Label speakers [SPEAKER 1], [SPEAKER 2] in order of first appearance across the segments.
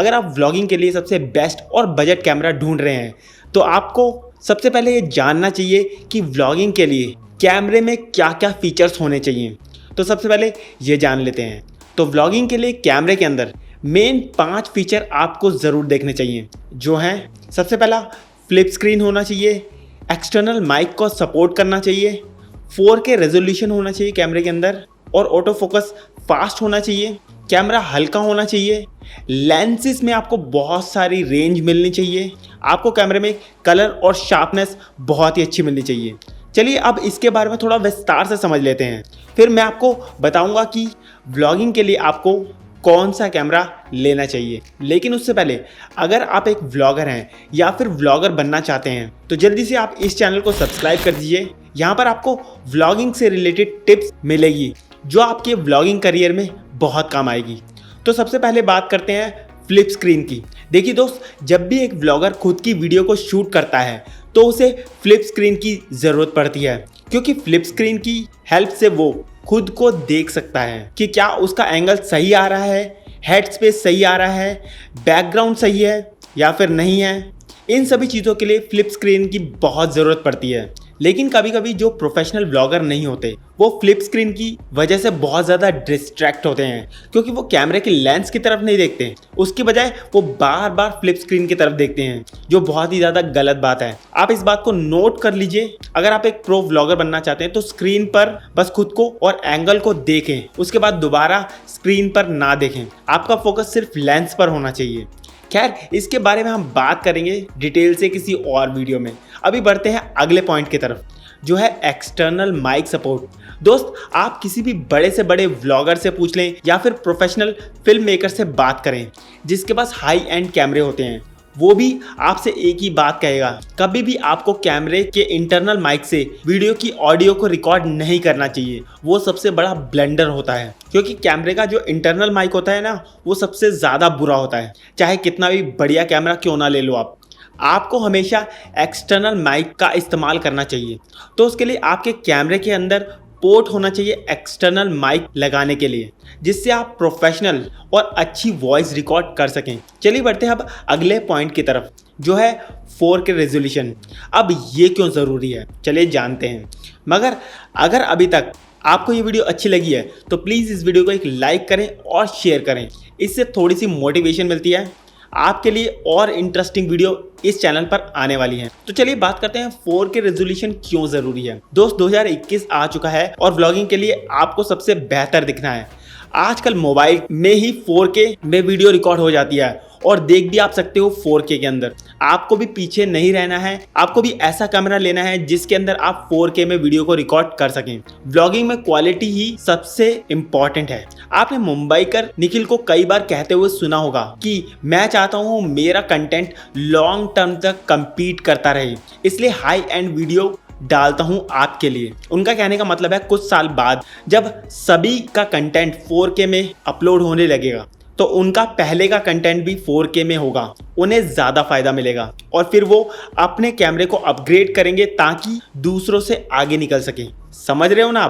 [SPEAKER 1] अगर आप व्लॉगिंग के लिए सबसे बेस्ट और बजट कैमरा ढूंढ रहे हैं तो आपको सबसे पहले ये जानना चाहिए कि व्लॉगिंग के लिए कैमरे में क्या क्या फीचर्स होने चाहिए। तो सबसे पहले ये जान लेते हैं। तो व्लॉगिंग के लिए कैमरे के अंदर मेन 5 फीचर आपको ज़रूर देखने चाहिए, जो हैं सबसे पहला फ्लिप स्क्रीन होना चाहिए, एक्सटर्नल माइक को सपोर्ट करना चाहिए, 4K रेजोल्यूशन होना चाहिए कैमरे के अंदर, और ऑटो फोकस फास्ट होना चाहिए, कैमरा हल्का होना चाहिए, लेंसेज में आपको बहुत सारी रेंज मिलनी चाहिए, आपको कैमरे में कलर और शार्पनेस बहुत ही अच्छी मिलनी चाहिए। चलिए अब इसके बारे में थोड़ा विस्तार से समझ लेते हैं, फिर मैं आपको बताऊंगा कि व्लॉगिंग के लिए आपको कौन सा कैमरा लेना चाहिए। लेकिन उससे पहले अगर आप एक व्लॉगर हैं या फिर व्लॉगर बनना चाहते हैं तो जल्दी से आप इस चैनल को सब्सक्राइब कर दीजिए। यहाँ पर आपको व्लॉगिंग से रिलेटेड टिप्स मिलेगी जो आपके व्लॉगिंग करियर में बहुत काम आएगी। तो सबसे पहले बात करते हैं फ्लिप स्क्रीन की। देखिए दोस्त, जब भी एक व्लॉगर खुद की वीडियो को शूट करता है तो उसे फ्लिप स्क्रीन की ज़रूरत पड़ती है, क्योंकि फ्लिप स्क्रीन की हेल्प से वो खुद को देख सकता है कि क्या उसका एंगल सही आ रहा है, हेड स्पेस सही आ रहा है, बैकग्राउंड सही है या फिर नहीं है। इन सभी चीज़ों के लिए फ्लिप स्क्रीन की बहुत ज़रूरत पड़ती है। लेकिन कभी कभी जो प्रोफेशनल ब्लॉगर नहीं होते वो फ्लिप स्क्रीन की वजह से बहुत ज़्यादा डिस्ट्रैक्ट होते हैं, क्योंकि वो कैमरे के लेंस की तरफ नहीं देखते, उसकी बजाय वो बार बार फ्लिप स्क्रीन की तरफ देखते हैं, जो बहुत ही ज़्यादा गलत बात है। आप इस बात को नोट कर लीजिए। अगर आप एक प्रो व्लॉगर बनना चाहते हैं तो स्क्रीन पर बस खुद को और एंगल को देखें, उसके बाद दोबारा स्क्रीन पर ना देखें। आपका फोकस सिर्फ लेंस पर होना चाहिए। खैर, इसके बारे में हम बात करेंगे डिटेल से किसी और वीडियो में। अभी बढ़ते हैं अगले पॉइंट की तरफ, जो है एक्सटर्नल माइक सपोर्ट। दोस्त, आप किसी भी बड़े से बड़े व्लॉगर से पूछ लें या फिर प्रोफेशनल फिल्म मेकर से बात करें जिसके पास हाई एंड कैमरे होते हैं, वो भी आपसे एक ही बात कहेगा, कभी भी आपको कैमरे के इंटरनल माइक से वीडियो की ऑडियो को रिकॉर्ड नहीं करना चाहिए। वो सबसे बड़ा ब्लंडर होता है, क्योंकि कैमरे का जो इंटरनल माइक होता है ना, वो सबसे ज़्यादा बुरा होता है। चाहे कितना भी बढ़िया कैमरा क्यों ना ले लो आपको हमेशा एक्सटर्नल माइक का इस्तेमाल करना चाहिए। तो उसके लिए आपके कैमरे के अंदर पोर्ट होना चाहिए एक्सटर्नल माइक लगाने के लिए, जिससे आप प्रोफेशनल और अच्छी वॉइस रिकॉर्ड कर सकें। चलिए बढ़ते हैं अब अगले पॉइंट की तरफ, जो है 4K रेजोल्यूशन। अब ये क्यों ज़रूरी है, चलिए जानते हैं। मगर अगर अभी तक आपको ये वीडियो अच्छी लगी है तो प्लीज़ इस वीडियो को एक लाइक करें और शेयर करें, इससे थोड़ी सी मोटिवेशन मिलती है। आपके लिए और इंटरेस्टिंग वीडियो इस चैनल पर आने वाली हैं। तो चलिए बात करते हैं 4K रेजोल्यूशन क्यों ज़रूरी है। दोस्त, 2021 आ चुका है और व्लॉगिंग के लिए आपको सबसे बेहतर दिखना है। आजकल मोबाइल में ही 4K में वीडियो रिकॉर्ड हो जाती है और देख भी आप सकते हो 4K के अंदर। आपको भी पीछे नहीं रहना है, आपको भी ऐसा कैमरा लेना है जिसके अंदर आप 4K में वीडियो को रिकॉर्ड कर सकें। व्लॉगिंग में क्वालिटी ही सबसे इम्पॉर्टेंट है। आपने मुंबईकर निखिल को कई बार कहते हुए सुना होगा कि मैं चाहता हूँ मेरा कंटेंट लॉन्ग टर्म तक compete करता रहे, इसलिए हाई एंड वीडियो डालता हूं आपके लिए। उनका कहने का मतलब है कुछ साल बाद जब सभी का कंटेंट 4K में अपलोड होने लगेगा तो उनका पहले का कंटेंट भी 4K में होगा, उन्हें ज़्यादा फायदा मिलेगा और फिर वो अपने कैमरे को अपग्रेड करेंगे ताकि दूसरों से आगे निकल सकें। समझ रहे हो ना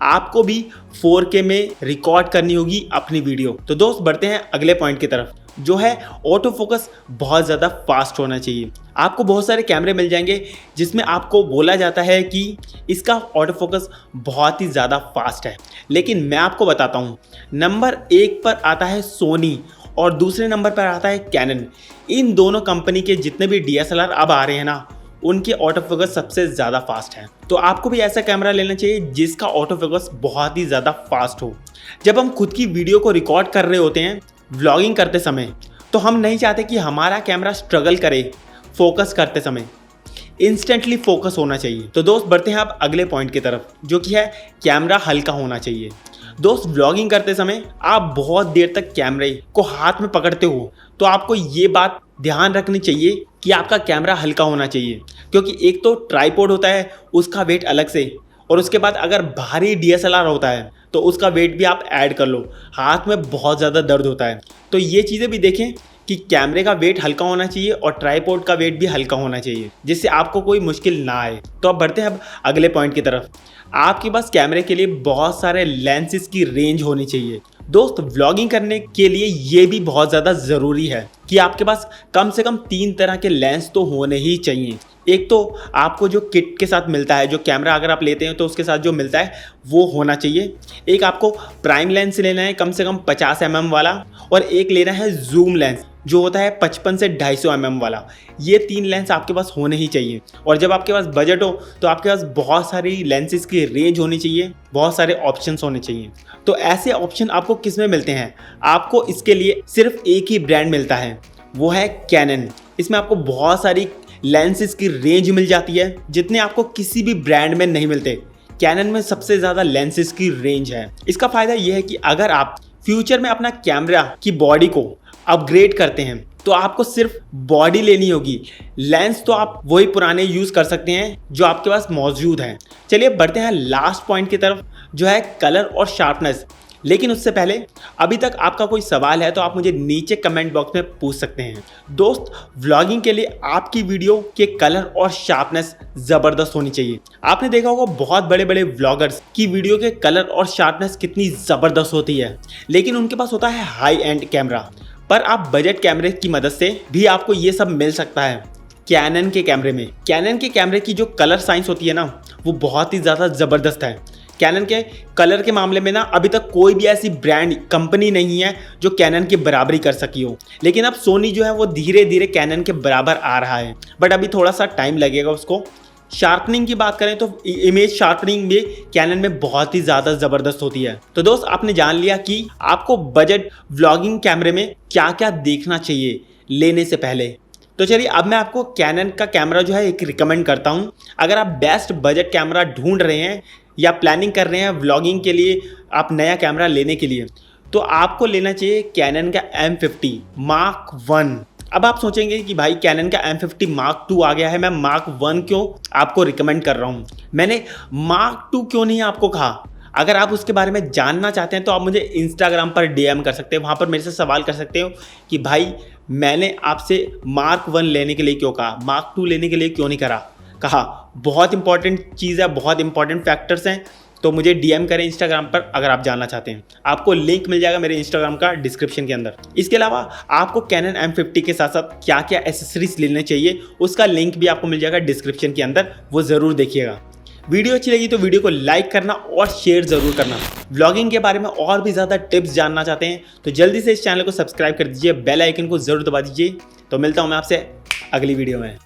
[SPEAKER 1] आपको भी 4K में रिकॉर्ड करनी होगी अपनी वीडियो। तो दोस्त, बढ़ते हैं अगले पॉइंट की तरफ, जो है ऑटो फोकस बहुत ज़्यादा फास्ट होना चाहिए। आपको बहुत सारे कैमरे मिल जाएंगे जिसमें आपको बोला जाता है कि इसका ऑटो फोकस बहुत ही ज़्यादा फास्ट है, लेकिन मैं आपको बताता हूँ, नंबर 1 पर आता है सोनी और दूसरे नंबर पर आता है कैनन। इन दोनों कंपनी के जितने भी DSLR अब आ रहे हैं ना, उनके ऑटो फोकस सबसे ज़्यादा फास्ट है। तो आपको भी ऐसा कैमरा लेना चाहिए जिसका ऑटो फोकस बहुत ही ज़्यादा फास्ट हो। जब हम खुद की वीडियो को रिकॉर्ड कर रहे होते हैं व्लॉगिंग करते समय, तो हम नहीं चाहते कि हमारा कैमरा स्ट्रगल करे फोकस करते समय, इंस्टेंटली फोकस होना चाहिए। तो दोस्त, बढ़ते हैं आप अगले पॉइंट की तरफ, जो कि है कैमरा हल्का होना चाहिए। दोस्त, व्लॉगिंग करते समय आप बहुत देर तक कैमरे को हाथ में पकड़ते हो, तो आपको ये बात ध्यान रखनी चाहिए कि आपका कैमरा हल्का होना चाहिए, क्योंकि एक तो ट्राइपॉड होता है उसका वेट अलग से, और उसके बाद अगर भारी DSLR होता है तो उसका वेट भी आप ऐड कर लो, हाथ में बहुत ज़्यादा दर्द होता है। तो ये चीज़ें भी देखें कि कैमरे का वेट हल्का होना चाहिए और ट्राइपॉड का वेट भी हल्का होना चाहिए, जिससे आपको कोई मुश्किल ना आए। तो अब बढ़ते हैं अब अगले पॉइंट की तरफ। आपके पास कैमरे के लिए बहुत सारे लेंसेज की रेंज होनी चाहिए। दोस्त व्लॉगिंग करने के लिए ये भी बहुत ज़्यादा ज़रूरी है कि आपके पास कम से कम 3 तरह के लेंस तो होने ही चाहिए। एक तो आपको जो किट के साथ मिलता है, जो कैमरा अगर आप लेते हैं तो उसके साथ जो मिलता है वो होना चाहिए। एक आपको प्राइम लेंस लेना है कम से कम 50 mm वाला, और एक लेना है जूम लेंस जो होता है 55 से 250 mm वाला। ये 3 लेंस आपके पास होने ही चाहिए। और जब आपके पास बजट हो तो आपके पास बहुत सारी लेंसेज की रेंज होनी चाहिए, बहुत सारे ऑप्शंस होने चाहिए। तो ऐसे ऑप्शन आपको किस में मिलते हैं? आपको इसके लिए सिर्फ एक ही ब्रांड मिलता है, वो है कैनन। इसमें आपको बहुत सारी लेंसेज की रेंज मिल जाती है जितने आपको किसी भी ब्रांड में नहीं मिलते। कैनन में सबसे ज़्यादा लेंसेज की रेंज है। इसका फ़ायदा यह है कि अगर आप फ्यूचर में अपना कैमरा की बॉडी को अपग्रेड करते हैं तो आपको सिर्फ बॉडी लेनी होगी, लेंस तो आप वही पुराने यूज़ कर सकते हैं जो आपके पास मौजूद हैं। चलिए बढ़ते हैं लास्ट पॉइंट की तरफ, जो है कलर और शार्पनेस। लेकिन उससे पहले अभी तक आपका कोई सवाल है तो आप मुझे नीचे कमेंट बॉक्स में पूछ सकते हैं। दोस्त, व्लॉगिंग के लिए आपकी वीडियो के कलर और शार्पनेस ज़बरदस्त होनी चाहिए। आपने देखा होगा बहुत बड़े बड़े व्लॉगर्स की वीडियो के कलर और शार्पनेस कितनी ज़बरदस्त होती है, लेकिन उनके पास होता है हाई एंड कैमरा। पर आप बजट कैमरे की मदद से भी आपको ये सब मिल सकता है। कैनन के कैमरे में, कैनन के कैमरे की जो कलर साइंस होती है ना, वो बहुत ही ज़्यादा ज़बरदस्त है। कैनन के कलर के मामले में ना अभी तक कोई भी ऐसी ब्रांड कंपनी नहीं है जो कैनन की बराबरी कर सकी हो। लेकिन अब सोनी जो है वो धीरे धीरे कैनन के बराबर आ रहा है, बट अभी थोड़ा सा टाइम लगेगा उसको। शार्पनिंग की बात करें तो इमेज शार्पनिंग भी कैनन में बहुत ही ज़्यादा ज़बरदस्त होती है। तो दोस्त, आपने जान लिया कि आपको बजट व्लॉगिंग कैमरे में क्या क्या देखना चाहिए लेने से पहले। तो चलिए अब मैं आपको कैनन का कैमरा जो है एक रिकमेंड करता हूँ। अगर आप बेस्ट बजट कैमरा ढूंढ रहे हैं या प्लानिंग कर रहे हैं व्लॉगिंग के लिए, आप नया कैमरा लेने के लिए, तो आपको लेना चाहिए कैनन का M50 Mark 1। अब आप सोचेंगे कि भाई कैनन का M50 Mark 2 आ गया है, मैं Mark 1 क्यों आपको रिकमेंड कर रहा हूँ? मैंने Mark 2 क्यों नहीं आपको कहा? अगर आप उसके बारे में जानना चाहते हैं तो आप मुझे इंस्टाग्राम पर DM कर सकते हैं, वहाँ पर मेरे से सवाल कर सकते हो कि भाई मैंने आपसे Mark 1 लेने के लिए क्यों कहा, Mark 2 लेने के लिए क्यों नहीं कहा। बहुत इंपॉर्टेंट चीज़ है, बहुत इंपॉर्टेंट फैक्टर्स हैं। तो मुझे DM करें इंस्टाग्राम पर अगर आप जानना चाहते हैं। आपको लिंक मिल जाएगा मेरे इंस्टाग्राम का डिस्क्रिप्शन के अंदर। इसके अलावा आपको कैनन M50 के साथ साथ क्या क्या एसेसरीज लेने चाहिए उसका लिंक भी आपको मिल जाएगा डिस्क्रिप्शन के अंदर, वो ज़रूर देखिएगा। वीडियो अच्छी लगी तो वीडियो को लाइक करना और शेयर ज़रूर करना। व्लॉगिंग के बारे में और भी ज़्यादा टिप्स जानना चाहते हैं तो जल्दी से इस चैनल को सब्सक्राइब कर दीजिए, बेल आइकन को ज़रूर दबा दीजिए। तो मिलता हूँ मैं आपसे अगली वीडियो में।